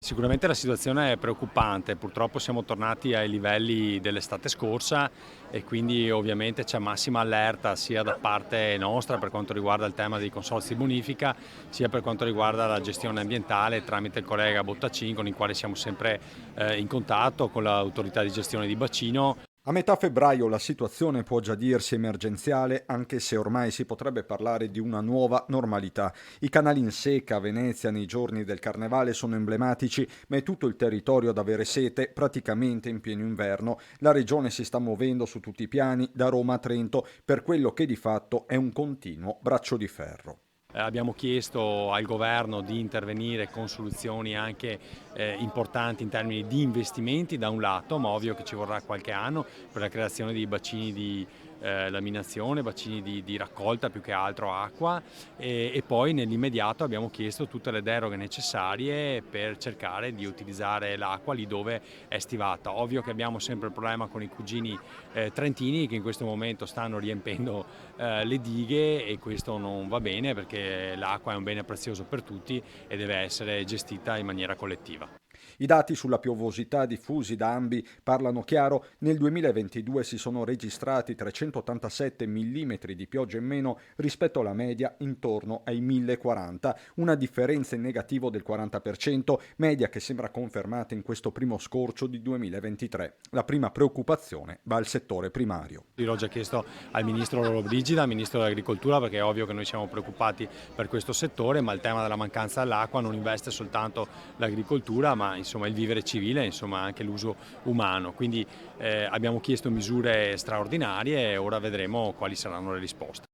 Sicuramente la situazione è preoccupante, purtroppo siamo tornati ai livelli dell'estate scorsa e quindi ovviamente c'è massima allerta sia da parte nostra per quanto riguarda il tema dei consorzi di bonifica, sia per quanto riguarda la gestione ambientale tramite il collega Bottacin con il quale siamo sempre in contatto con l'autorità di gestione di bacino. A metà febbraio la situazione può già dirsi emergenziale, anche se ormai si potrebbe parlare di una nuova normalità. I canali in secca a Venezia nei giorni del carnevale sono emblematici, ma è tutto il territorio ad avere sete, praticamente in pieno inverno. La regione si sta muovendo su tutti i piani, da Roma a Trento, per quello che di fatto è un continuo braccio di ferro. Abbiamo chiesto al governo di intervenire con soluzioni anche importanti in termini di investimenti da un lato, ma ovvio che ci vorrà qualche anno per la creazione di bacini di laminazione, bacini di raccolta più che altro acqua e poi nell'immediato abbiamo chiesto tutte le deroghe necessarie per cercare di utilizzare l'acqua lì dove è stivata. Ovvio che abbiamo sempre il problema con i cugini trentini che in questo momento stanno riempendo le dighe e questo non va bene perché l'acqua è un bene prezioso per tutti e deve essere gestita in maniera collettiva. I dati sulla piovosità diffusi da ANBI parlano chiaro: nel 2022 si sono registrati 387 mm di pioggia in meno rispetto alla media intorno ai 1040, una differenza in negativo del 40%, media che sembra confermata in questo primo scorcio di 2023. La prima preoccupazione va al settore primario. Io l'ho già chiesto al ministro Lollobrigida, al ministro dell'Agricoltura, perché è ovvio che noi siamo preoccupati per questo settore, ma il tema della mancanza dell'acqua non investe soltanto l'agricoltura, ma insomma il vivere civile, insomma anche l'uso umano. Quindi abbiamo chiesto misure straordinarie e ora vedremo quali saranno le risposte.